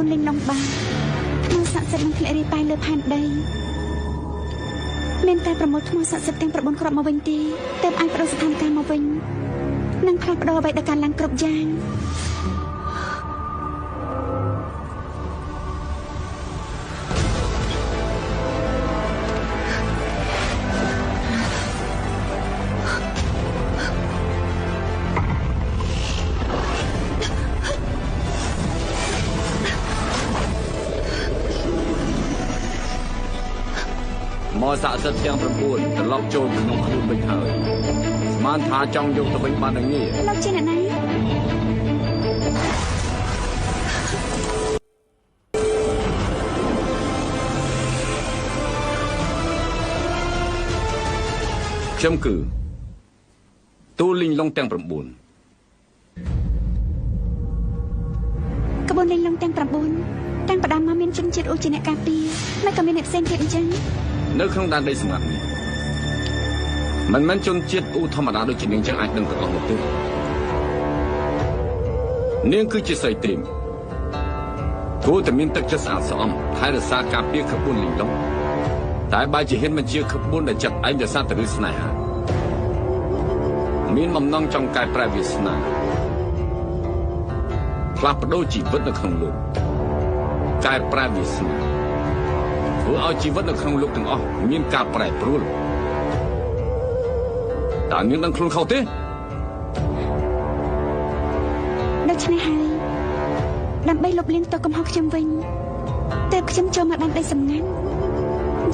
นลิงลงบาថ្មស័ក្តិសិទ្ធិនឹងធ្លាក់រាយប៉ាយលើផែនដីមានតែប្រមូលថ្មស័ក្តិសិទ្ធិទាំង9គ្រាប់មកវិញទេទើបអាចបដូរស្ថានភាពមកវិញនិងផ្លាស់ប្ដូរអ្វីដែលកាន់ឡើងគ្រប់យ៉ាងមកស័ក្តិសិទ្ធិទាំង9ត្រឡប់ចូលក្នុងខ្លួនវិញហើយស្មានថាចង់យកទៅវិញបានងាយលោកជាអ្នកណាខ្ញុំគឺទូលីងឡុងទាំង9ក្បួនលេងឡុងទាំង9តាំងផ្ដើមមកមានជនជាតិអូជាអ្នកការពារហើយក៏មានអ្នកផ្សេងទៀតអញ្ចឹងនៅក្នុងដែនដីសម្ងាត់នេះមិនមែនជនជាតិអ៊ូធម្មតាដូចជានាងចឹងអាចដឹងទាំងអស់នោះទេនាងគឺជាស្រីព្រាមគួរតែមានទឹកចិត្តស្អាតស្អំហើយរក្សាការពារក្បួនលីងឡុងតែបើជាហ៊ានបញ្ជាក្បួនដែលចាប់ឯងដោយសារតែរឿងស្នេហាមានបំណងចង់កែប្រែវាសនាផ្លាស់ប្ដូរជីវិតនៅក្នុងលោកកែប្រែវាសនាធ្វើឲ្យជីវិតនៅក្នុងលោកទាំងអស់មានការប្រែប្រួលតើនាងដឹងខ្លួនខុសទេដូច្នេះហើយដើម្បីលុបលាងទោសកំហុសខ្ញុំវិញទើបខ្ញុំចូលមកដែនដីសម្ងាត់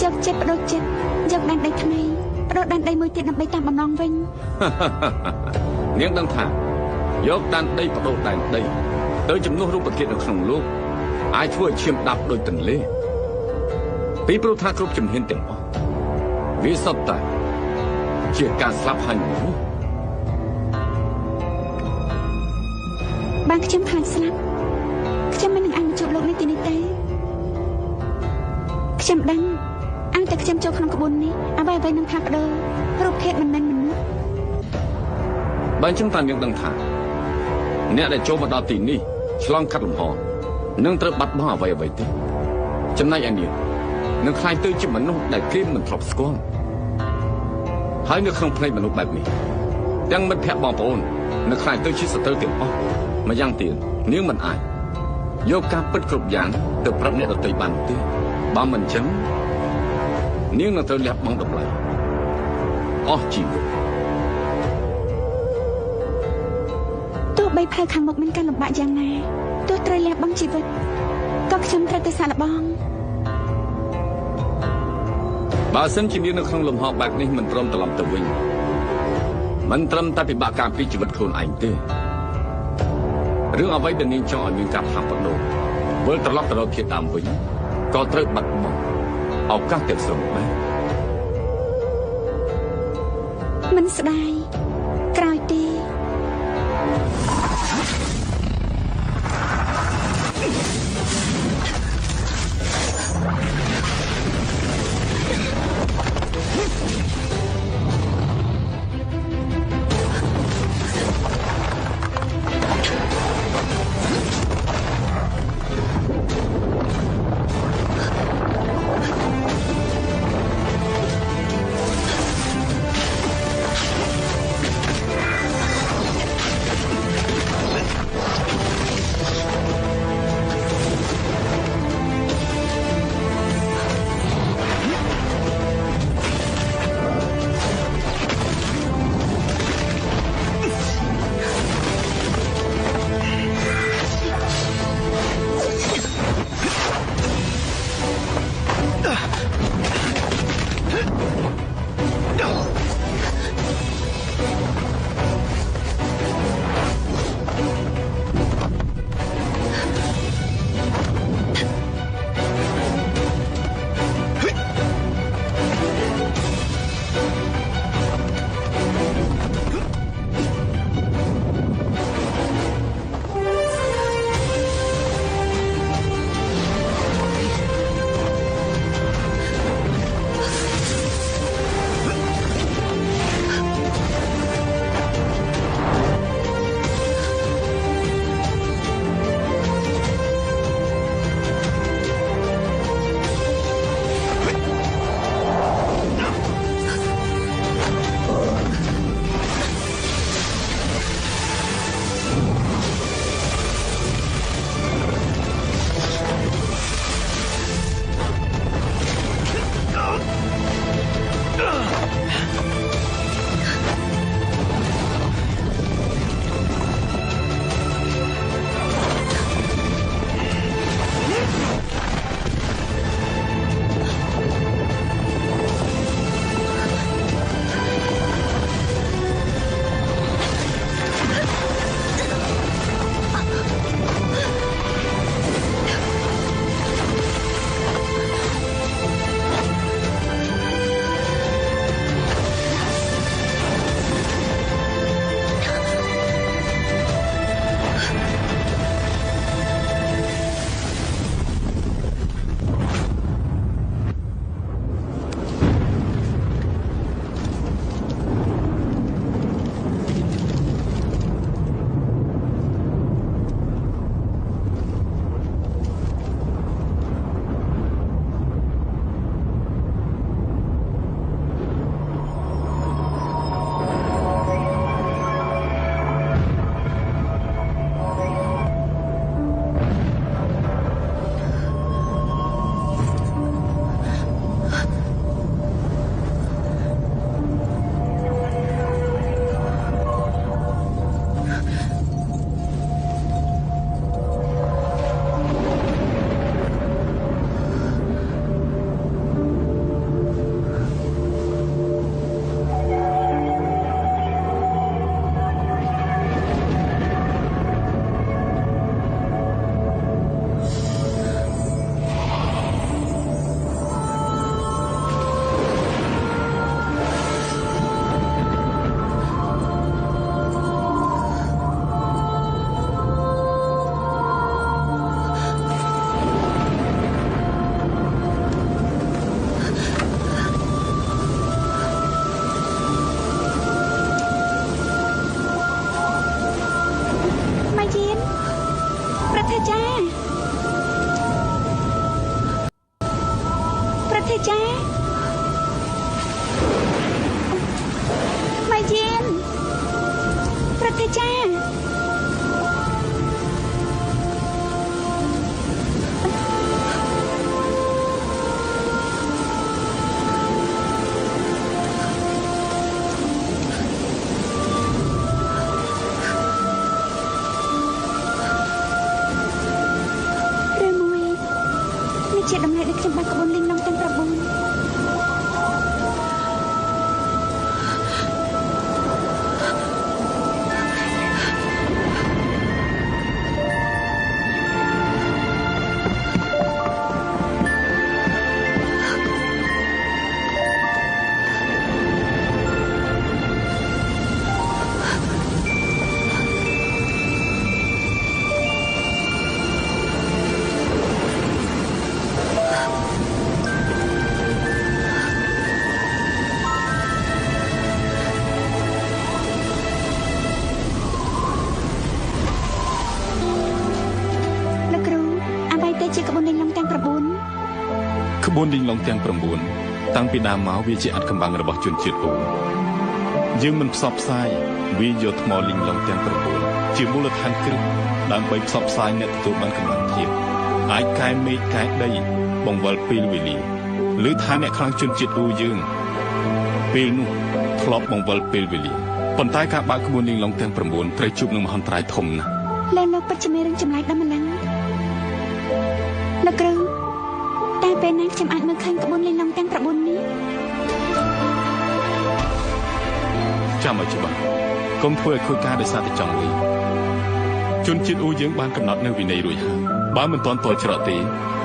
យកចិត្តបដូរចិត្តយកដែនដីថ្មីបដូរដែនដីមួយទៀតដើម្បីតាមបំណងវិញនាងដឹងថាយកដែនដីបដូរដែនដីទៅជំនួសរូបធាតុនៅក្នុងលោកអាចធ្វើឲ្យឈាមដាប់ដោយទន្លេពីព្រោះថាគ្រប់ជំហានទាំងអស់វាសុទ្ធតែជាការស្លាប់ហើយមនុស្សបានខ្ញុំខ្លាចស្លាប់ខ្ញុំមិននឹងអាចជួបលោកនេះទីនេះទេខ្ញុំដឹងអើតែខ្ញុំចូលក្នុងក្បួននេះអ្វីៗនឹងផ្លាស់ប្ដូររូបធាតុមិនមែនមនុស្សបើអញ្ចឹងតើនាងដឹងថាអ្នកដែលចូលមកដល់ទីនេះឆ្លងកាត់លំហនឹងត្រូវបាត់បង់អ្វីៗទេចំណែកឯនាងនឹងខ្លាចទៅជាមនុស្សដែលគេមិនធ្លាប់ស្គាល់ហើយនៅក្នុងផ្នែកមនុស្សបែបនេះទាំងមិត្តភ័ក្តិបងប្អូននឹងខ្លាចទៅជាសត្រូវទាំងអស់ម្យ៉ាងទៀតនាងមិនអាចយកការពិតគ្រប់យ៉ាងទៅប្រាប់អ្នកដទៃបានទេបើមិនអញ្ចឹងនាងនឹងត្រូវលះបង់តម្លៃអស់ជីវិតទោះបីផ្លូវខាងមុខមានការលំបាកយ៉ាងណាទោះត្រូវលះបង់ជីវិតក៏ខ្ញុំត្រូវទៅសាកល្បងបើសិនជានាងនៅក្នុងលំហបែបនេះមិនព្រមត្រឡប់ទៅវិញមិនត្រឹមតែពិបាកការពារជីវិតខ្លួនឯងទេរឿងអ្វីដែលនាងចង់ឲ្យមានការផ្លាស់ប្ដូរវិលត្រឡប់ទៅរកភាពដើមវិញក៏ត្រូវបាត់បង់ឱកាសទាំងស្រុងដែរមិនស្ដាយក្រោយទេ ទេចាម៉ៃយានប្រទេចាជាដំណើរដែលខ្ញុំបានក្បួនលេងឡងទាំង9រមួយជាក្បួនលេងឡងទាំង9ក្បួនលេងឡងទាំង9តាំងពីដើមមកវាជាអត្តកម្បាំងរបស់ជនជាតិអូយើងមិនផ្សព្វផ្សាយវាយកថ្មលេងឡងទាំង9ជាមូលដ្ឋានគ្រឹះដើម្បីផ្សព្វផ្សាយអ្នកទទួលបានកម្លាំងភាពអាចកែមេឃកែដីបង្វិលពេលវេលាឬថាអ្នកខ្លាំងជនជាតិអូយើងពេលនោះធ្លាប់បង្វិលពេលវេលាប៉ុន្តែការបើកក្បួនលេងឡងទាំង9ត្រូវជួបនឹងមហន្តរាយធំណាស់លែងលោកពិតជាមានរឿងចម្លែកដល់ម្លឹងលោកគ្រូតែពេលណាខ្ញុំអាចមើលឃើញក្បួនលេងឡងទាំង9នេះចាំឲ្យច្បាស់កុំធ្វើឲ្យខូចការដោយសារតែចង់លេងជនជាតិអូយើងបានកំណត់នៅវិន័យរួចហើយបើមិនទាន់ទាល់ច្រកទេ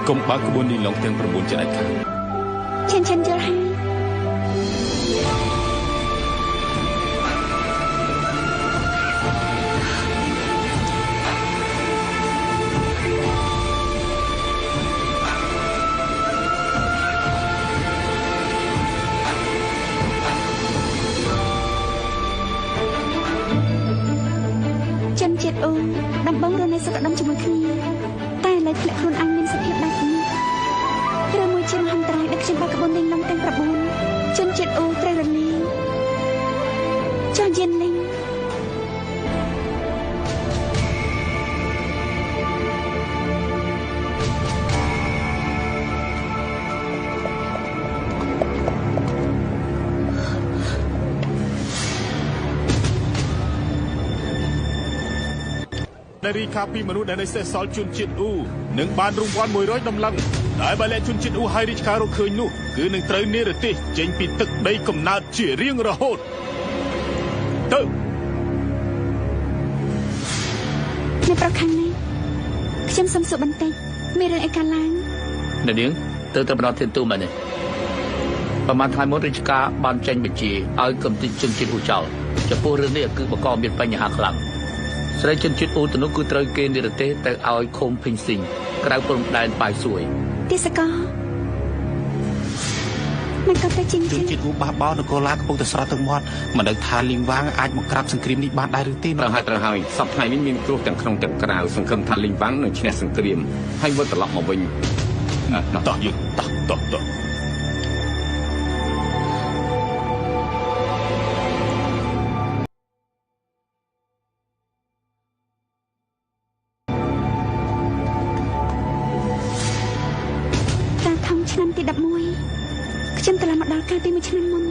កុំបើកក្បួនលេងឡងទាំង9ជាដាច់ខាតឈិនយល់ហើយអូដំបងរស់នៅសុខដុមជាមួយគ្នាតែឥឡូវធ្លាក់ខ្លួនអញមានសភាពបែបនេះឬមួយជាមហន្តរាយដែលខ្ញុំបើកក្បួនលេងឡងទាំង9ជនជាតិអូត្រូវរលាយចុះយានលេងដែលរីកាពីមនុស្សដែលនៅសេសសល់ជនជាតិអ៊ូនឹងបានរង្វាន់100តម្លឹងដែលបើអ្នកជនជាតិអ៊ូហើយរាជការរកឃើញនោះគឺនឹងត្រូវនិរទេសចេញពីទឹកដីកំណើតជារៀងរហូតទៅអ្នកប្រខាំងនេះខ្ញុំសុំសួរបន្តិចមានរឿងអីកើតឡើងអ្នកនាងទៅបណ្ដោះធានទូមែនទេប្រហែលថ្ងៃមុនរាជការបានចេញបញ្ជាឲ្យកំទេចជនជាតិអ៊ូចោលចំពោះរឿងនេះគឺបង្កមានបញ្ហាខ្លាំងស្រីជនជាតិអូទៅនោះគឺត្រូវគេនិរទេសទៅឲ្យឃុំភីងស៊ីងក្រៅព្រំដែនប៉ាយសួយទេសកលមិនក៏ទៅជនជាតិអូបះបោនគរឡាកំពុងតែស្រត់ទឹកមាត់មិនដឹងថាលីងវាងអាចបង្ក្រាបសង្គ្រាមនេះបានដែរឬទេត្រូវហើយសប្តាហ៍នេះមានគ្រោះទាំងក្នុងទាំងក្រៅសង្ឃឹមថាលីងវាងនឹងឈ្នះសង្គ្រាមហើយវិលត្រឡប់មកវិញតោះយើងតោះឆ្នាំទី11ខ្ញុំត្រឡប់មកដល់កាលពី1ឆ្នាំមុន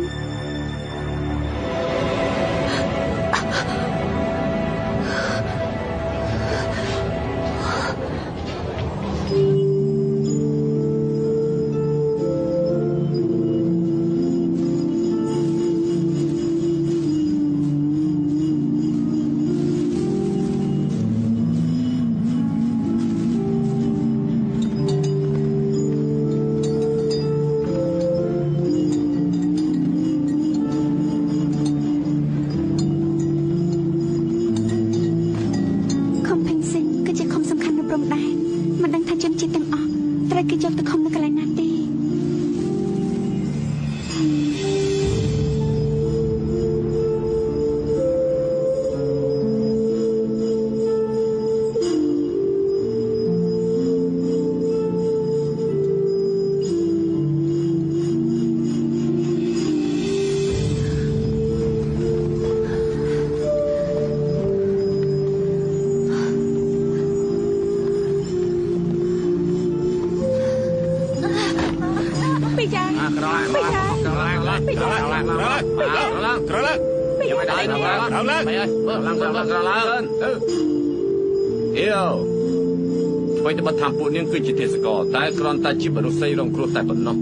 ไปจะมาทำปูนี่คือจิตเทศกาลแต่กรอนตาจิบมนุษย์ใส่รองครัวแต่ปนน้อง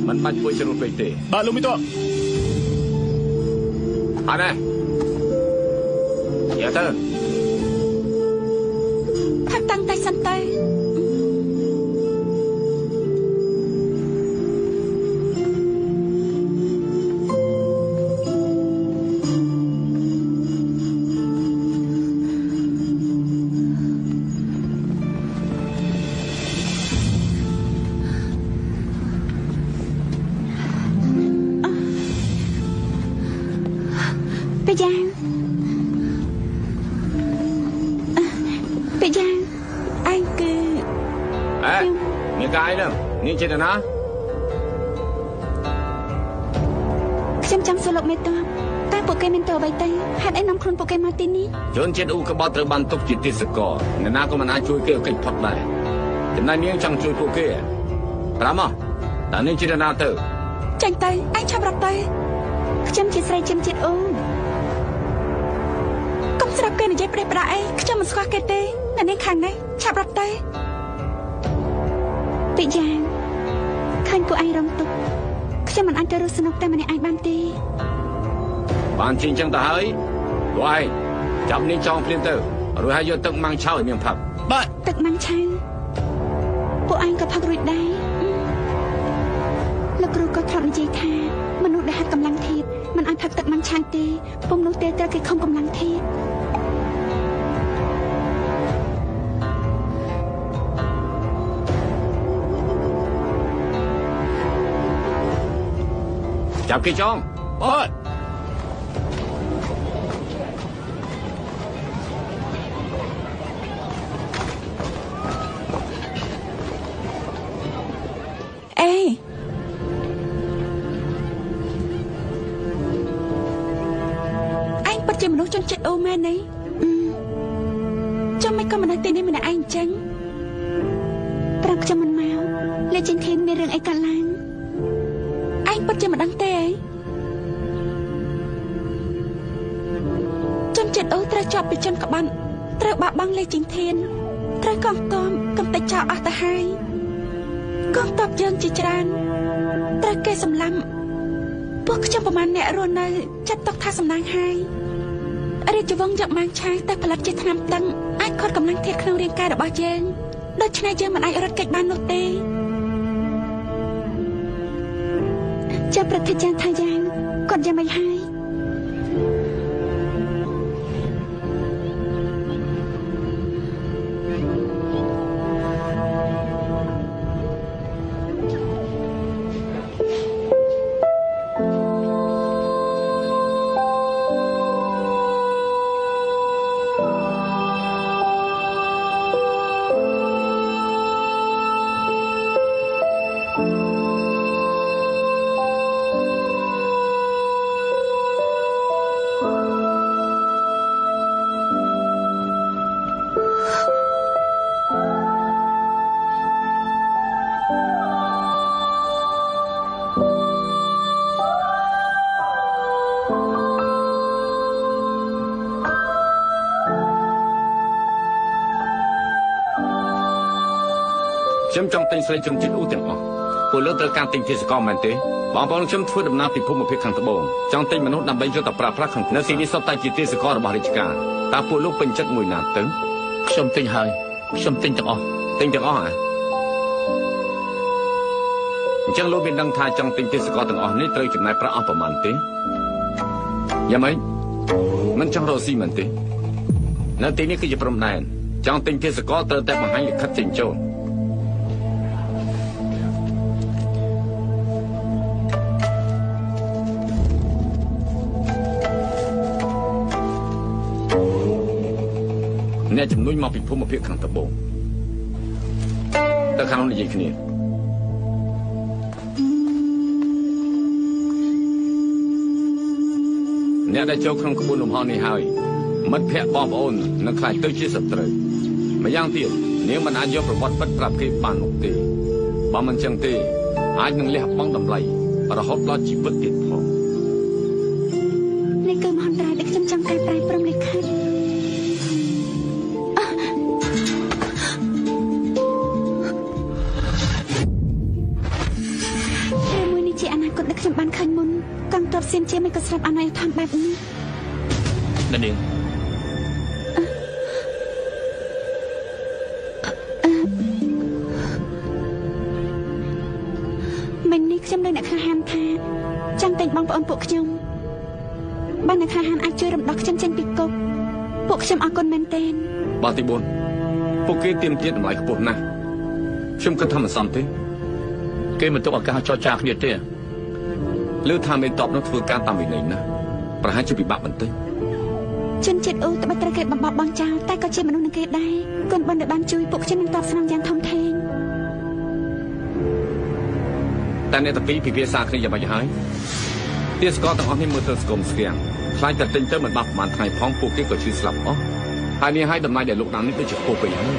มันมันป่วยจะรู้ไปเตะ បាទលោកមីតូ อะไรอย่าเถอะ ថាតាំងតែសិនទៅ bây giờ bây giờ anh cứ เอ๊ะมีกายเนอะนี่จิตนะ ខ្ញុំចង់សួរលោកមេតបតើពួកគេមានតើអ្វីទៅហេតុអីនាំខ្លួនពួកគេមកទីនេះ ជនជាតិអ៊ូក្បត់ត្រូវបានទុកជាទេសកលអ្នកណាក៏មិនអាចជួយគេឲ្យកិច្ចផុតដែរចំណែកនាងចង់ជួយពួកគេប្រាំមកតើនាងជាណាទៅ ចាញ់ទៅអញឆាប់រត់ទៅខ្ញុំជាស្រីជំជាតិអូនកុំស្រាប់គេនិយាយប្រេះប្រាអីខ្ញុំមិនស្គាល់គេទេអ្នកនាងខាងនេះឆាប់រត់ទៅពីយ៉ាងឃើញពួកឯងរងទុកខ្ញុំមិនអាចទៅរស់ស្នុកតែម្នាក់ឯងបានទេ បានជាអញ្ចឹងទៅហើយពួកឯងចាប់នាងចងភ្លាមទៅរួចហើយយកទឹកម៉ាំងឆៅឲ្យនាងផឹក បាទ ទឹកម៉ាំងឆៅពួកឯងក៏ផឹករួចដែរលោកគ្រូក៏ធ្លាប់និយាយថាមនុស្សដែលហាត់កម្លាំងធាតុមិនអាចផឹកទឹកម៉ាំងឆៅទេពុំនោះទេត្រូវគេខំកម្លាំងធាតុ ចាប់គេចង បាទ អេឯងពិតជាមនុស្សជនជាតិអូមែនទេចាំមិនក៏មនុស្សទីនេះម្នាក់ឯងអញ្ចឹងប្រាប់ខ្ញុំមិនមកលេជិនធីនមានរឿងអីកើតឡើងឯងពិតជាមិនដឹងទេជនជាតិអូត្រូវជាប់ពីជនក្បត់ត្រូវបាក់បាំងលេជិនធីនត្រូវកងទ័ពកំទេចចោលអស់ទៅហើយកងទ័ពយើងជាច្រើនត្រូវគេសម្លាប់ពួកខ្ញុំប្រមាណអ្នករស់នៅចាត់ទុកថាសំណាងហើយរាជវង្សយកម៉ាំងឆៅទៅផលិតជាថ្នាំតឹងអាចខាត់កម្លាំងធាតុក្នុងរាងកាយរបស់យើងដូច្នេះយើងមិនអាចរត់គេចបាននោះទេចាប់ប្រតិចានថាយ៉ាងគាត់យ៉ាងមិនហើយ ខ្ញុំចង់ទិញស្រីជនជាតិអ៊ូទាំងអស់ពលលើត្រូវការទិញទេសកលមែនទេបងប្អូនខ្ញុំធ្វើដំណើរពីភូមិភាគខាងត្បូងចង់ទិញមនុស្សដើម្បីយកទៅប្រើប្រាស់ក្នុងនៅទីនេះសុទ្ធតែជាទេសកលរបស់រាជការតើពួកលោកពេញចិត្តមួយណាទៅ ខ្ញុំទិញហើយខ្ញុំទិញទាំងអស់ ទិញទាំងអស់ហ៎អញ្ចឹងលោកមានដឹងថាចង់ទិញទេសកលទាំងអស់នេះត្រូវចំណាយប្រាក់អស់ប្រមាណទេយ៉ាងម៉េចមិនចង់រកស៊ីមែនទេនៅទីនេះគឺជាព្រំដែនចង់ទិញទេសកលត្រូវតែបង្ហាញលិខិតចេញចូល អ្នកជំនួញមកពីភូមិភាគខាងត្បូងទៅខាងនោះនិយាយគ្នាអ្នកដែលចូលក្នុងក្បួនលំហនេះហើយមិត្តភ័ក្តិបងប្អូននឹងខ្លាចទៅជាសត្រូវម្យ៉ាងទៀតនាងមិនអាចយកប្រវត្តិពិតប្រាប់គេបាននោះទេបើមិនចឹងទេអាចនឹងលះបង់តម្លៃ រហូតដល់ជីវិតទៀតផង នេះគឺមហន្តរាយដែលខ្ញុំចង់កែប្រែព្រមលិខិតរឿងមួយនេះជាអនាគតដែលខ្ញុំបានឃើញមុនកងទ័ពសៀមជាមិនក៏ស្រាប់អនាធមបែបនេះ អ្នកនាង មិញនេះខ្ញុំនៅអ្នកក្លាហានថាចង់តែងបងប្អូនពួកខ្ញុំបានអ្នកក្លាហានអាចជួយរំដោះខ្ញុំចេញពីគុកពួកខ្ញុំអរគុណមែនទែន បាទទី4ពួកគេទាមទារតម្លៃខ្ពស់ណាស់ខ្ញុំគិតថាមិនសមទេ គេមិនទុកឱកាសចរចាគ្នាទេ លើថាមេតបនោះធ្វើការតាមវិន័យណាស់ប្រហែលជាពិបាកបន្តិច ជនជាតិអូត្បិតត្រូវគេបំបត្តិបងចោលតែក៏ជាមនុស្សនឹងគេដែរគុណបុណ្យដែលបានជួយពួកខ្ញុំនឹងតបស្នងយ៉ាងធំធេង តែអ្នកទាំងពីរពិភាក្សាគ្នាយ៉ាងម៉េចហើយទាស្ករទាំងអស់នេះមើលទៅស្គមស្គាំងខ្លាចតែទិញទៅមិនបានប្រហែលថ្ងៃផងពួកគេក៏ឈឺស្លាប់អស់ហើយនេះឲ្យតម្លៃដែលលោកណាំនេះដូចជាខ្ពស់ពេកហើយ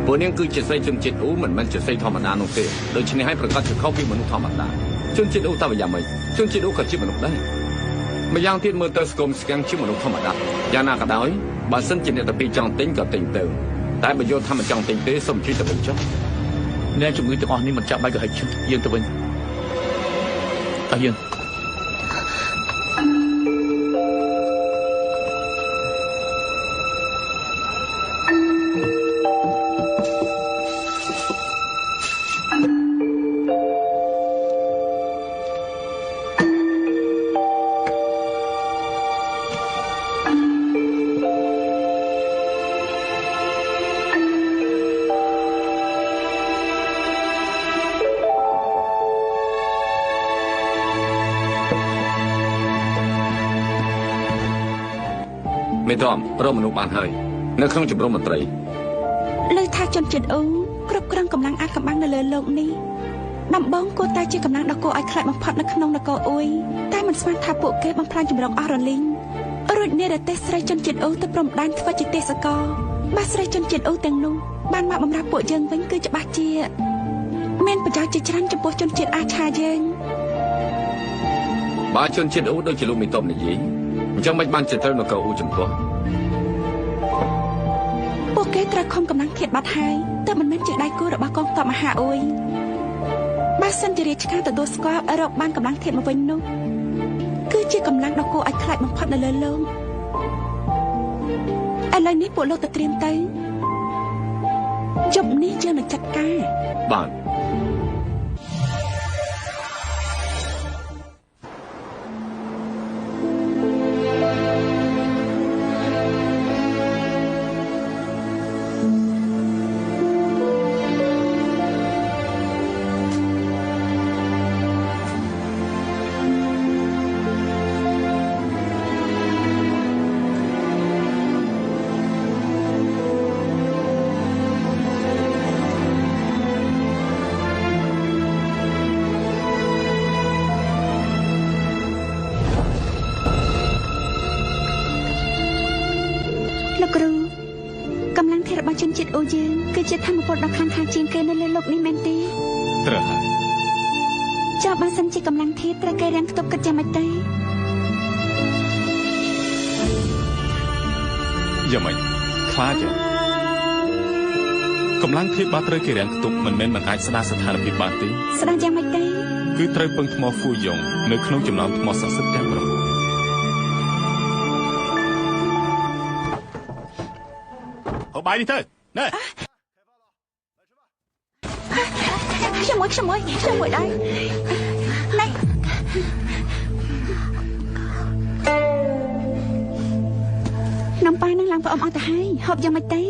ពួកនាងគឺជាស្រីជនជាតិអូមិនមែនជាស្រីធម្មតានោះទេដូច្នេះឲ្យប្រកាសជាខុសពីមនុស្សធម្មតាជនជាតិអូតើយ៉ាងម៉េចជនជាតិអូក៏ជាមនុស្សដែរម្យ៉ាងទៀតមើលទៅស្គមស្គាំងជាមនុស្សធម្មតាយ៉ាងណាក៏ដោយបើសិនជាអ្នកទាំងពីរចង់ទិញក៏ទិញទៅតែបើយល់ថាមិនចង់ទិញទេសូមជួយទៅវិញចុះ អ្នកជំងឺទាំងអស់នេះមិនចាំបាច់ក៏ហិចយើងទៅវិញតើយើង មេតមរកមនុស្សបានហើយនៅក្នុងជំរំមន្ត្រី លើថាជនជាតិអូគ្រប់គ្រងកម្លាំងអាថ៌កំបាំងនៅលើโลกនេះដំបងគួរតែជាកម្លាំងដ៏គួរឲ្យខ្លាចបំផុតនៅក្នុងនគរអ៊ុយតែមិនស្មានថាពួកគេបំផ្លាញជំរកអស់រលីងរួចនិរទេសស្រីជនជាតិអូទៅព្រំដែនធ្វើជាទេសកលបាស្រីជនជាតិអូទាំងនោះបានមកបំរើពួកយើងវិញគឺច្បាស់ជាមានប្រយោជន៍ជាច្រើនចំពោះជនជាតិអាឆាយើង បើជនជាតិអូដូចជាលោកមេតមនិយាយអញ្ចឹងមិនបានជាត្រូវនគរអូចំពោះ ពួកគេត្រូវខំកម្លាំងធាតបាត់ហើយតែមិនមែនជាដៃគូរបស់កងទ័ពមហាអ៊ុយបើសិនជារាជការទទួលស្គាល់រកបានកម្លាំងធាតមកវិញនោះគឺជាកម្លាំងដ៏គួរឲ្យខ្លាចបំផុតនៅលើโลกឥឡូវនេះពួកលោកទៅត្រៀមទៅជប់នេះយើងនឹងចាត់ការ បាទ លោកគ្រូកម្លាំងធាតរបស់ជនជាតិអូយើងគឺជាធម្មពលដ៏ខ្លាំងក្លាជាងគេនៅលើโลกនេះមែនទេ ត្រូវហើយ ចុះបើសិនជាកម្លាំងធាតត្រូវគេរាំងខ្ទប់គិតយ៉ាងម៉េចទេ យ៉ាងម៉េចខ្លាចទេកម្លាំងធាតុបាត់ត្រូវគេរាំងខ្ទប់មិនមែនមិនអាចស្ដារស្ថានភាពបានទេ ស្ដាប់យ៉ាងម៉េចទេ គឺត្រូវពឹងថ្មហ្វូយ៉ុងនៅក្នុងចំណោមថ្មស័ក្តិសិទ្ធិទាំង9 ហូបបាយនេះទៅណែ ខ្ញុំមួយដែរណែនំប៉័ងនឹងឡើងប្រអមអស់ទៅហើយហូបយ៉ាងម៉េចទេ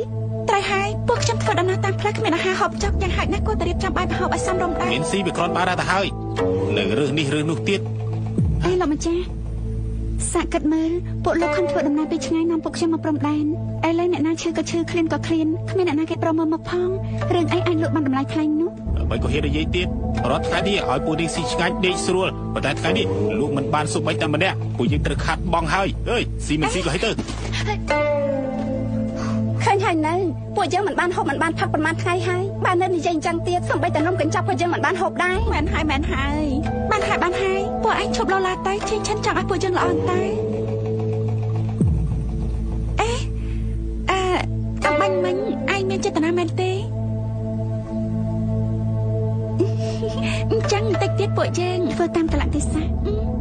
ត្រូវហើយពួកខ្ញុំធ្វើដំណើរតាមផ្លូវគ្មានអាហារហូបចុកយ៉ាងហោចណាស់គួរតែរៀបចំបាយប្រហូបឲ្យសមរម្យដែរ មានស៊ីវាគ្រាន់បានទៅហើយនៅរើសនេះរើសនោះទៀត អេលោកម្ចាស់សាកគិតមើលពួកលោកខំធ្វើដំណើរពីឆ្ងាយនាំពួកខ្ញុំមកព្រំដែនឥឡូវអ្នកណាឈឺក៏ឈឺឃ្លានក៏ឃ្លានគ្មានអ្នកណាគេប្រមមកផងរឿងអីអាចលក់បានតម្លៃថ្លៃនោះ បើក៏ហ៊ាននិយាយទៀតរាល់ថ្ងៃនេះឲ្យពួកនេះស៊ីឆ្ងាញ់ដេកស្រួលប៉ុន្តែថ្ងៃនេះលោកមិនបានសុបបីតែម្នាក់ពួកយើងត្រូវខាត់បងហើយអើយស៊ីមិនស៊ីក៏ហីទៅ ឃើញហើយ ហើយនៅពួកយើងមិនបានហូបមិនបានផឹកប្រមាណថ្ងៃហើយបាននៅនិយាយអញ្ចឹងទៀតសូម្បីតែនំកញ្ចប់ក៏យើងមិនបានហូបដែរមែនហើយបានហើយពួកឯងឈប់ឡឡាទៅឈិនចង់ឲ្យពួកយើងល្អទៅអំបញ្ញមិញឯងមានចេតនាមែនទេអញ្ចឹងបន្តិចទៀតពួកយើងធ្វើតាមកលៈទេសៈ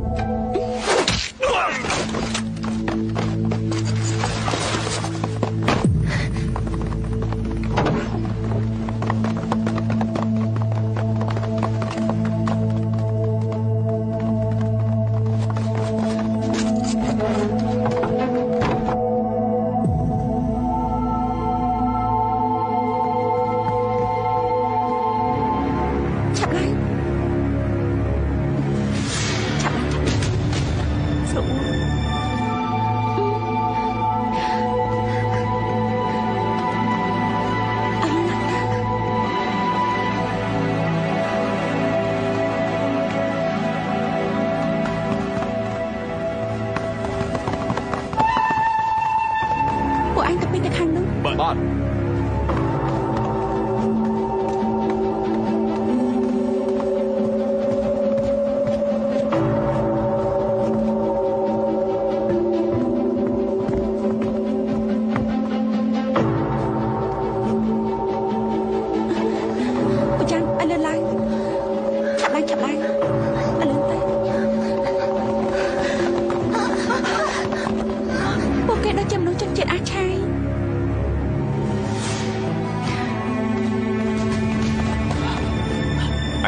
បាទ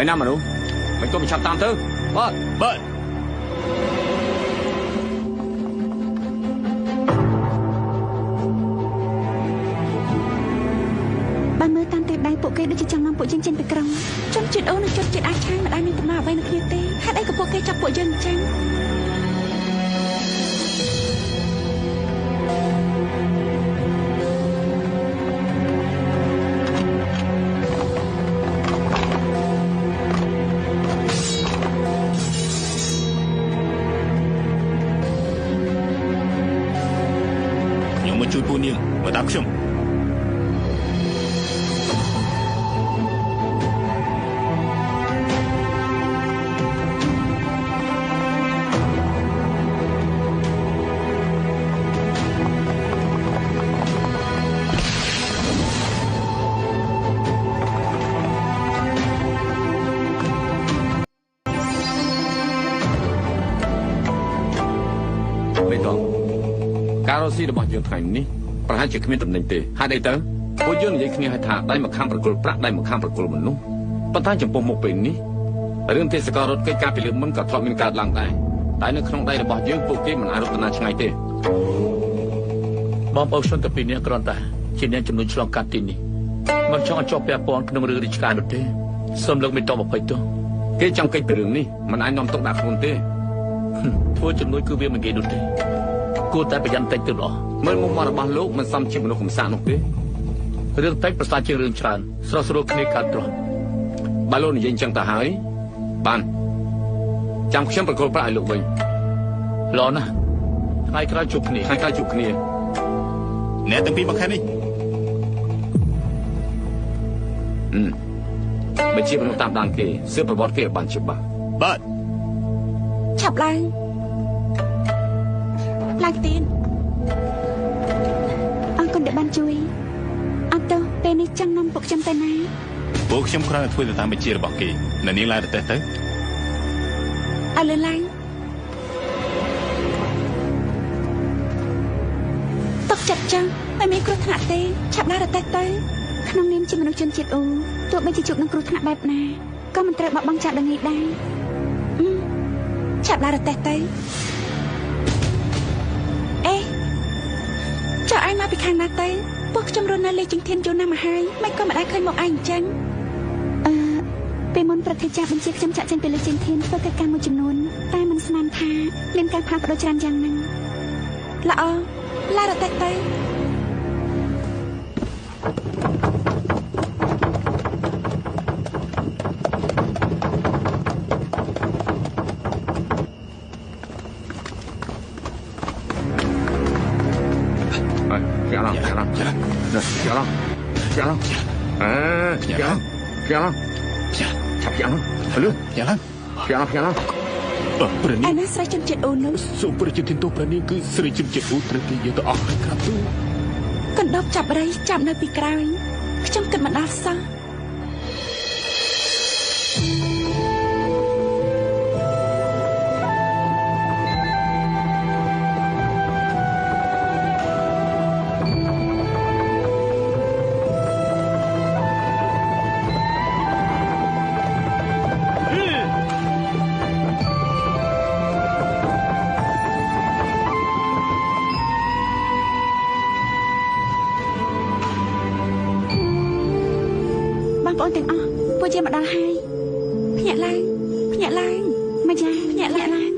ឯណាមនុស្សមិនក៏បញ្ឆាប់តាមទៅបាទ បានមើលតាមទេពដៃពួកគេដូចជាចង់នាំពួកយើងចេញពីក្រុងចំជាតិអូននិងជាតិអាចឆាយមិនដែលមានដំណើរអ្វីនឹងគ្នាទេហេតុអីក៏ពួកគេចាប់ពួកយើងអញ្ចឹងជួយពូនាងមកតាមខ្ញុំការរស់ស៊ីរបស់យើងថ្ងៃនេះប្រហែលជាគ្មានតំណែងទេហេតុអីទៅពួកយើងនិយាយគ្នាឲ្យថាដៃមកខាងប្រគល់ប្រាក់ដៃមកខាងប្រគល់មនុស្សប៉ុន្តែចំពោះមុខពេលនេះរឿងទេសកលរត់កិច្ចការពីលើមុនក៏ធ្លាប់មានកើតឡើងដែរតែនៅក្នុងដៃរបស់យើងពួកគេមិនអាចរត់ទៅណាឆ្ងាយទេបងប្អូនជនតែពីរនាក់គ្រាន់តែជាអ្នកចំនួនឆ្លងកាត់ទីនេះមិនចង់ឲ្យជាប់ពាក់ព័ន្ធក្នុងរឿងរាជការនោះទេសូមលើកមេតប20ទោសគេចង់កិច្ចពីរឿងនេះមិនអាចនាំទុកដាក់ខ្លួនទេធ្វើជំនួយគឺវាមិនងាយនោះទេគួរតែប្រយ័ត្នតិចទៅល្អមើលមុខមាត់របស់លោកមិនសមជាមនុស្សកំសាកនោះទេរឿងតិចប្រសើរជាងរឿងច្រើនស្រស់ស្រួលគ្នាកើតទ្រាំបើលោកនិយាយអញ្ចឹងទៅហើយបានចាំខ្ញុំប្រគល់ប្រាក់ឲ្យលោកវិញល្អណាស់ថ្ងៃក្រោយជួបគ្នាអ្នកទាំងពីរមកខាងនេះបើជាមនុស្សតាមដានគេស៊ើបប្រវត្តិគេបានច្បាស់បាទឆាប់ឡើងទៀនអរគុណដែលបានជួយអត់ទៅពេលនេះចាំនាំពួកខ្ញុំទៅណាពួកខ្ញុំគ្រាន់តែធ្វើទៅតាមបញ្ជារបស់គេនៅនាងឡាយរទេះទៅឥឡូវឡើងទុកចិត្តចឹងមិនមានគ្រោះថ្នាក់ទេឆាប់ឡាយរទេះទៅក្នុងនាមជាមនុស្សជនជាតិអូទោះបីជាជួបនឹងគ្រោះថ្នាក់បែបណាក៏មិនត្រូវបោះបង់ចោលដល់នេះដែរឆាប់ឡាយរទេះទៅចុះឯងមកពីខាងណាទៅពួកខ្ញុំរស់នៅលេខជាងធានយូរណាស់មកហើយមិនក៏មិនដែលឃើញមកឯងអញ្ចឹងពេលមុនប្រតិចាបញ្ជាខ្ញុំចាក់ចេញពីលេខជាងធានធ្វើកិច្ចការមួយចំនួនតែមិនស្មានថាមានការផ្លាស់ប្ដូរច្រើនយ៉ាងហ្នឹងល្អឡារ៉ាតេទៅJalan. Dạ lắm. Dạ lắm. Dạ lắm. Dạ lắm. Chặt dạ lắm. Lươn. Dạ lắm. Dạ lắm. Dạ lắm. ព្រះនា ឯ ង ណាស្រេចជនជាតិអូននោះ សូមព្រះជន្មទោសព្រះនាងគឺស្រីជំនឿអូត្រូវគេយកទៅអស់ហើយครับទូ កណ្ដប់ចាប់រៃចាប់នៅពីក្រោយខ្ញុំគិតមិនដល់សោះ បងប្អូនទាំងអស់ពួកយើងមកដល់ហើយភ្ញាក់ឡើងម្យ៉ាងភ្ញាក់ឡើង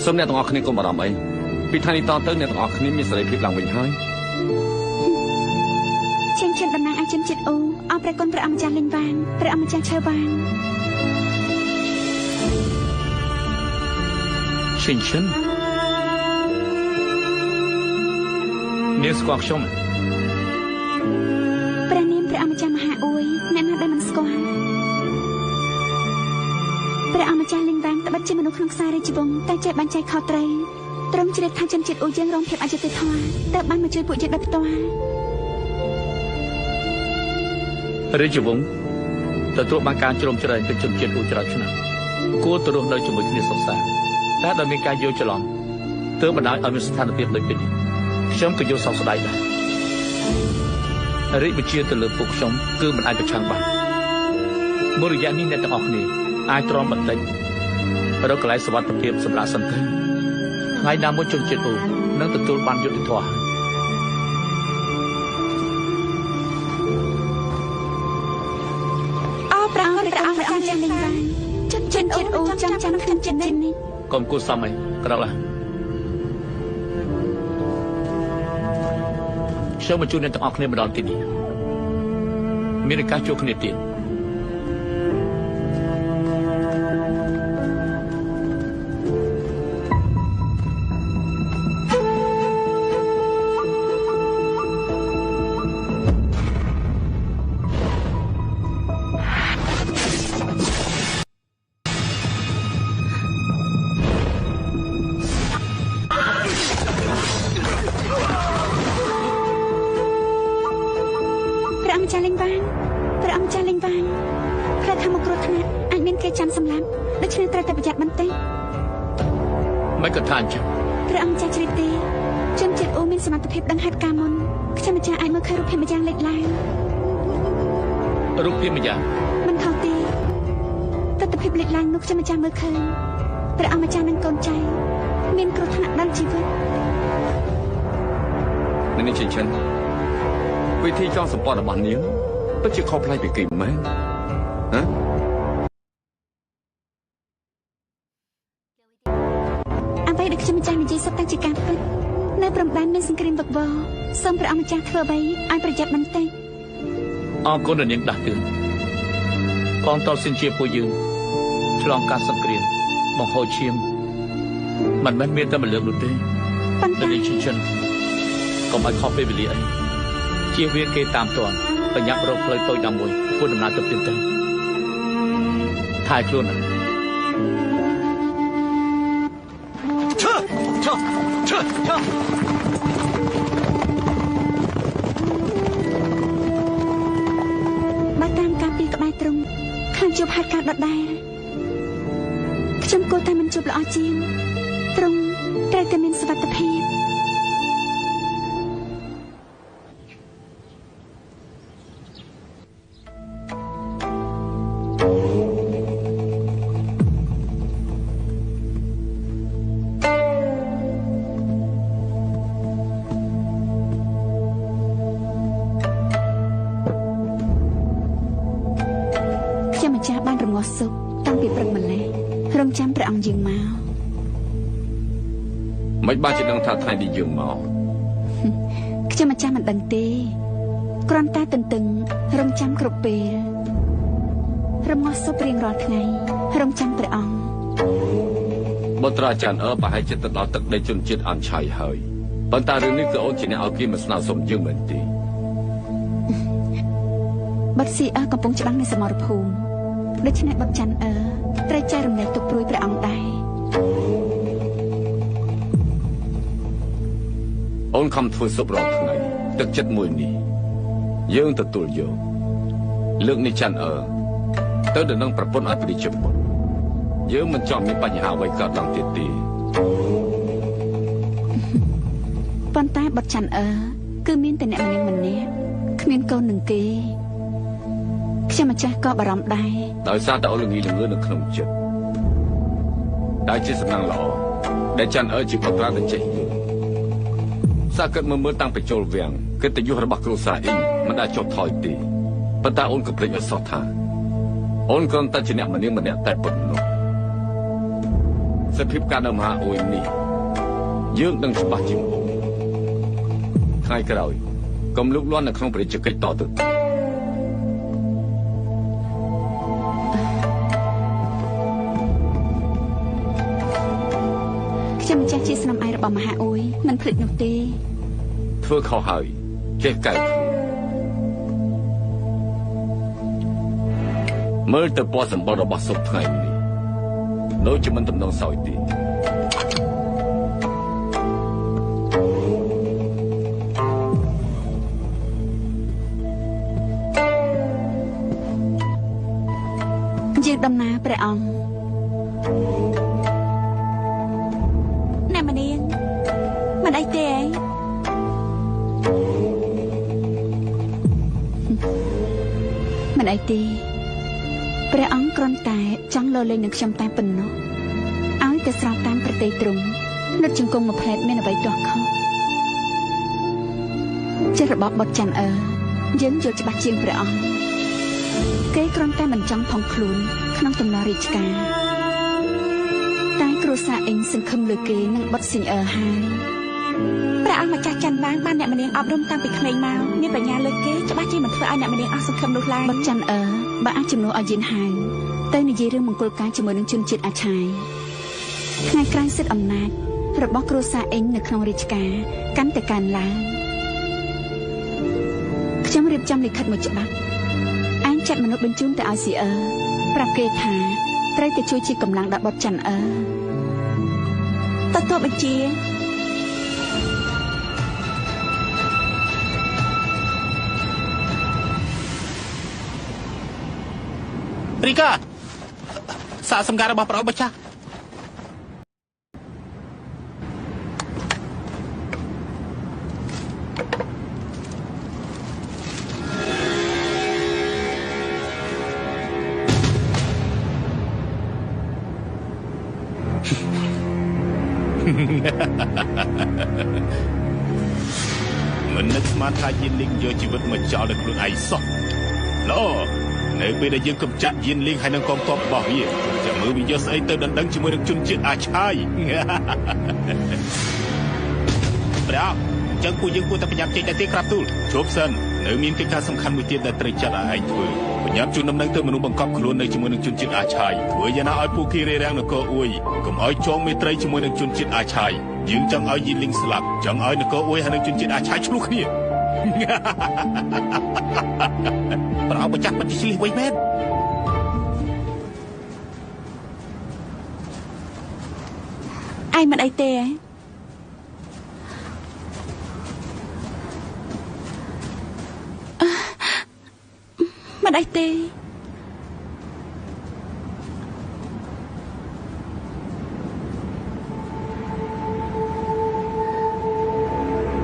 សូមអ្នកទាំងអស់គ្នាកុំបារម្ភអីពីថ្ងៃនេះតទៅអ្នកទាំងអស់គ្នាមានសេរីភាពឡើងវិញហើយ ជាតំណាងអាជនជាតិអូអរព្រះគុណព្រះអម្ចាស់លីងវ៉ាងព្រះអម្ចាស់ឈើវ៉ាង ឈិនឈិននាងស្គាល់ខ្ញុំ ព្រះនាមព្រះអម្ចាស់មហាអួយអ្នកណាដែលមិនស្គាល់ព្រះអម្ចាស់លីងវ៉ាងត្បិតជាមនុស្សក្នុងខ្សែរាជវង្សតែចេះបាញ់ចែកខុសត្រូវទ្រង់ជ្រាបថាជនជាតិអូយើងរងភាពអយុត្តិធម៌ទើបបានមកជួយពួកយើងដោយផ្ទាល់ រាជវង្សទទួលបានការជ្រោមជ្រែងពីជនជាតិអូច្រើនឆ្នាំគួរទៅរស់នៅជាមួយគ្នាសុខសាន្តតែដោយមានការយល់ច្រឡំទើបបណ្ដាលឲ្យមានស្ថានភាពដូចពេលនេះខ្ញុំក៏យល់សោកស្ដាយដែររាជវិជាទៅលើពួកខ្ញុំគឺមិនអាចប្រឆាំងបានមួយរយៈនេះអ្នកទាំងអស់គ្នាអាចទ្រាំបន្តិចរកកន្លែងសុវត្ថិភាពសម្រាប់សន្តានថ្ងៃណាមួយជនជាតិអូនឹងទទួលបានយុត្តិធម៌ អរព្រះអង្គព្រះអម្ចាស់លីងវ៉ាងជនជាតិអូចាំខ្ញុំចិត្តនេះ កុំគួរសមអីក្រោកឡើងខ្ញុំមកជួបអ្នកទាំងអស់គ្នាម្ដងទីនេះមានឱកាសជួបគ្នាទៀត ព្រះអម្ចាស់លីងវ៉ាងព្រះអម្ចាស់លីងវ៉ាងផ្លែថាមកគ្រោះថ្នាក់អាចមានគេចាំសម្លាប់ដូច្នេះត្រូវតែប្រយ័ត្នបន្តិច មិនក៏ថាអញ្ចឹង ព្រះអម្ចាស់ជ្រាបទេជនជាតិអូមានសមត្ថភាពដឹងហេតុការណ៍មុនខ្ញុំម្ចាស់អាចមើលឃើញរូបភាពម្យ៉ាងលេចឡើង រូបភាពម្យ៉ាង មិនខុសទេទស្សនភាពលេចឡើងនោះខ្ញុំម្ចាស់មើលឃើញព្រះអម្ចាស់និងកូនចៅមានគ្រោះថ្នាក់ដល់ជីវិត នេះឈិនឈិនវិធីចងសម្ព័ន្ធរបស់នាងពិតជាខុសប្លែកពីគេមែនហ៎ អ្វីដែលខ្ញុំម្ចាស់និយាយសុទ្ធតែជាការពិតនៅព្រំដែនមានសង្គ្រាមវឹកវរសូមព្រះអម្ចាស់ធ្វើអ្វីឲ្យប្រយ័ត្នបន្តិច អរគុណដែលនាងដាស់តឿនកងទ័ពសិនជាពួកយើងឆ្លងកាត់សង្គ្រាមបង្ហូរឈាមមិនមែនមានតែមួយលើកនោះទេ ប៉ុន្តែ នាងឈិនឈិនកុំឲ្យខុសពេលវេលាអីជៀសវាងគេតាមទាន់បញ្ញាប់រកផ្លូវតូចណាមួយធ្វើដំណើរទៅទៀតទៅថែខ្លួនណា បើតាមការពីក្បែរទ្រង់ខ្លាចជួបហេតុការណ៍ដដែលខ្ញុំគួរតែមិនជួបល្អជាងទ្រង់ត្រូវតែមានសុវត្ថិភាព អ ម្ចាស់បានរងាស់សុខតាំងពីព្រឹកម្លេះរងចាំព្រះអង្គយើងមក មិនបានជាដឹងថាថ្ងៃនេះយើងមក ខ្ញុំម្ចាស់មិនដឹងទេគ្រាន់តែទន្ទឹងរងចាំគ្រប់ពេលរងាស់សុខរៀងរាល់ថ្ងៃរងចាំព្រះអង្គ បុត្រាចារ្យប្រហែលជាទៅដល់ទឹកដីជនជាតិអានឆៃហើយប៉ុន្តែរឿងនេះគឺអូនជាអ្នកឲ្យគេមកស្នើសុំយើងមែនទេ បុត្រស៊ីអើកំពុងច្បាំងនៅសមរភូមិដូច្នេះបុត្រច័ន្ទអើត្រូវចែករំលែកទុកព្រួយព្រះអង្គដែរ អូនខំធ្វើស៊ុបរាល់ថ្ងៃទឹកចិត្តមួយនេះយើងទទួលយកលើកនេះចាន់ទៅដល់នឹងប្រពន្ធឲ្យព្រះជាពុទ្ធយើងមិនចង់មានបញ្ហាអ្វីកើតឡើងទៀតទេ ប៉ុន្តែបុត្រច័ន្ទអើគឺមានតែអ្នកម្នាក់ម្នាក់គ្មានកូននឹងគេខ្ញុំម្ចាស់ក៏បារម្ភដែរ ដោយសារតែអូនល្ងីល្ងើនៅក្នុងចិត្តដែលជាសំណាងល្អដែលចាន់ជាបុត្រាដែលចេះយល់សាកិតមើលតាំងពីចូលវាំងកិត្តិយសរបស់គ្រួសារអ៊ីងមិនដែលចុះថយទេប៉ុន្តែអូនក៏ភ្លេចឲ្យសោះថាអូនគ្រាន់តែជាអ្នកម្នាក់តែប៉ុណ្ណោះសភាពការនៅមហាអ៊ុយនេះយើងដឹងច្បាស់ជាងអូនថ្ងៃក្រោយកុំលូកលាន់នៅក្នុងព្រះរាជកិច្ចតទៅ ខ្ញុំម្ចាស់ជាស្នំឯករបស់មហាអ៊ុយមិនភ្លេចនោះទេ ធ្វើខុសហើយចេះកែខ្លួនមើលទៅពណ៌សម្បល់របស់សុខថ្ងៃនេះដូចជាមិនតំណងសោយទេយើងដំណើរព្រះអង្គអ្នកម្នាងមិនអីទេឯងមិនអីទេព្រះអង្គគ្រាន់តែចង់លើលែងនឹងខ្ញុំតែប៉ុណ្ណោះឲ្យតែស្របតាមប្រតិទ្រង់លុតជង្គង់មួយផ្លែតមានអ្វីទាស់ខុសចិត្តរបស់បុត្រច័ន្ទយើងយល់ច្បាស់ជាងព្រះអង្គគេគ្រាន់តែមិនចង់ផងខ្លួនក្នុងដំណើររាជការតែគ្រួសារអ៊ីងសង្ឃឹមលើគេនឹងបុត្រស៊ីងហើយព្រះអង្គម្ចាស់ច័ន្ទបានអ្នកម្នាងអប់រំតាំងពីក្មេងមកមានបញ្ញាលើគេច្បាស់ជាមិនធ្វើឲ្យអ្នកម្នាងអស់សង្ឃឹមនោះឡើយបុត្រច័ន្ទបើអាចជំនួសឲ្យយិនហាវទៅនិយាយរឿងមង្គលការជាមួយនឹងជនជាតិអាឆាយថ្ងៃក្រោយសិទ្ធិអំណាចរបស់គ្រួសារអ៊ីងនៅក្នុងរាជការកាន់តែកើនឡើងខ្ញុំរៀបចំលិខិតមួយច្បាប់អញចាត់មនុស្សបញ្ជូនទៅឲ្យស៊ីប្រាប់គេថាត្រូវទៅជួយជាកម្លាំងដល់បុត្រច័ន្ទទទួលបញ្ជា រីកាសាកសម្ការរបស់ព្រះអង្គម្ចាស់ មិននឹកស្មានថាយានលីងយកជីវិតមកចោលដោយខ្លួនឯងសោះល្អនៅពេលដែលយើងកំចាត់យានលីងហើយនឹងកងទ័ពរបស់វាចាំមើលវាយកស្អីទៅដណ្ដឹងជាមួយនឹងជនជាតិអាឆាយព្រះអង្គចឹងពួកយើងគួរតែប្រញាប់ចេញទៅទីក្រាបទូលជប់សិននៅមានកិច្ចការសំខាន់មួយទៀតដែលត្រូវចាត់ឲ្យឯងធ្វើប្រញាប់ជូនដំណឹងទៅមនុស្សបង្កប់ខ្លួននៅជាមួយនឹងជនជាតិអាឆាយធ្វើយ៉ាងណាឲ្យពួកគេរារាំងនគរអ៊ុយកុំឲ្យចងមេត្រីជាមួយនឹងជនជាតិអាឆាយយើងចង់ឲ្យយានលីងស្លាប់ចង់ឲ្យនគរអ៊ុយហើយនឹងជនជាតិអាឆាយឆ្លោះគ្នាព្រះអង្គម្ចាស់ពិតជាឆ្លៀសវៃមែន ឯងមិនអីទេមិនអីទេ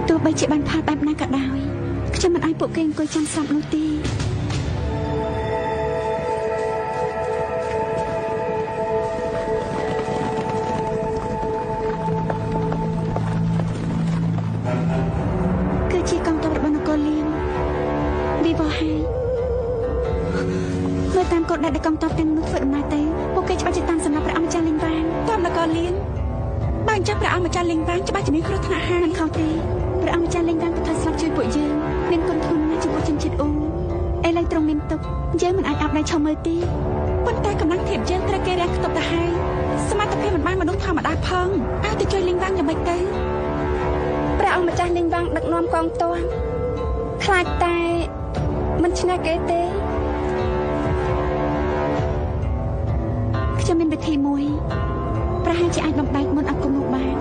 ទោះបីជាបានផលបែបណាក៏ដោយខ្ញុំមិនឲ្យពួកគេអង្គុយចាំស្រាប់នោះទេគឺជាកងទ័ពរបស់នគរលៀងវិវោហើយមើល តាមកូនដែលកងទ័ពទាំងនោះធ្វើដំណើរទៅពួកគេច្បាស់ជាតាមសំណព្រះអង្គម្ចាស់លីងវាងតាមនគរលៀនបើអញ្ចឹងព្រះអង្គម្ចាស់លីងវាងច្បាស់ជាមានគ្រោះថ្នាក់ហើយមិនខុសទេព្រះអង្គម្ចាស់លីងវាងក៏ត្រូវស្លាប់ជួយពួកយើងមានគុណធម៌ណាស់ចំពោះជនជាតិអ៊ូឥឡូវទ្រង់មានទុកយើងមិនអាចអាប់ដៃឈប់មើលទេប៉ុន្តែកម្លាំងធៀបយើងត្រូវគេរាំងខ្ទប់ទៅហើយសមត្ថភាពមិនបានមនុស្សធម្មតាផងឲ្យទៅជួយលីងវាងយ៉ាងម៉េចទៅព្រះអង្គម្ចាស់លីងវាងដឹកនាំកងទ័ពខ្លាចតែមិនឈ្នះគេទេខ្ញុំមានវិធីមួយប្រហែលជាអាចបំបែកមុនអាគមនោះបាន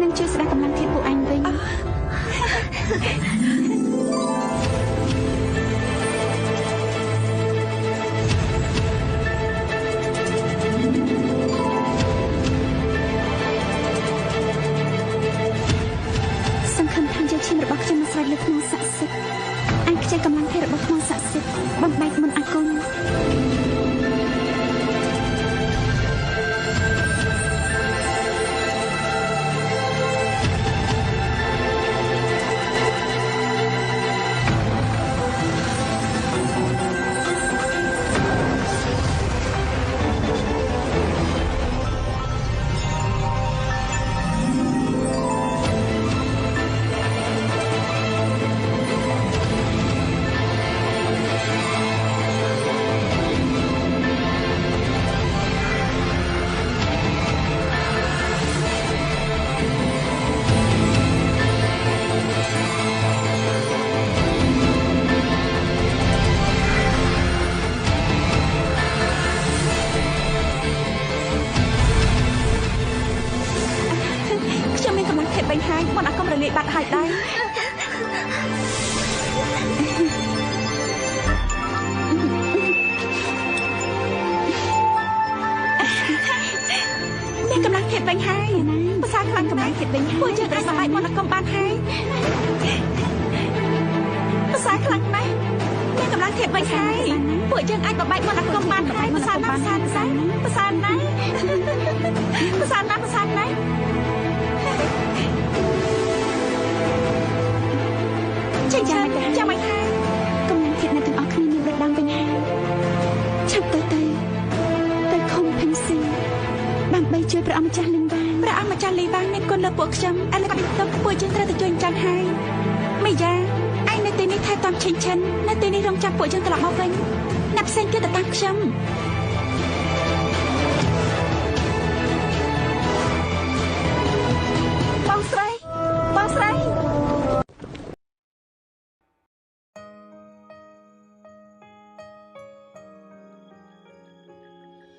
នឹងជួយស្ដារកម្លាំងធៀបពួកអញវិញសង្ឃឹមថាយកឈាមរបស់ខ្ញុំមកស្រេចលើថ្មស័ក្តិសិទ្ធិអាចខ្ចីកម្លាំងធៀបរបស់ថ្មស័ក្តិសិទ្ធិបំបែកមុនអាគមវិញហើយមុនអាគមរលាយបាត់ហើយដែរមានកម្លាំងធៀបវិញហើយភាសាខ្លាំងកម្លាំងធៀបវិញហើយពួកយើងអាចបំបែកមុនអាគមបានហើយភាសាខ្លាំងណាស់មានកម្លាំងធៀបវិញហើយពួកយើងអាចបំបែកមុនអាគមបានហើយភាសាណាភាសាណាភាសាណាភាសាណាភាសាណាចាំមិនហើយកម្លាំងធៀបនៅទាំងអស់គ្នាមានរដាំវិញហើយឆាប់ទៅខំផេញស៊ីដើម្បីជួយព្រះអង្គម្ចាស់លីងវាងព្រះអង្គម្ចាស់លីងវាងមានគុណលើពួកខ្ញុំឥឡូវទៅពួកយើងត្រូវទៅជួយចាំហើយមីយ៉ាឯងនៅទីនេះថែទាំឈិននៅទីនេះរងចាំពួកយើងត្រឡប់មកវិញអ្នកផ្សេងគេទៅតាមខ្ញុំ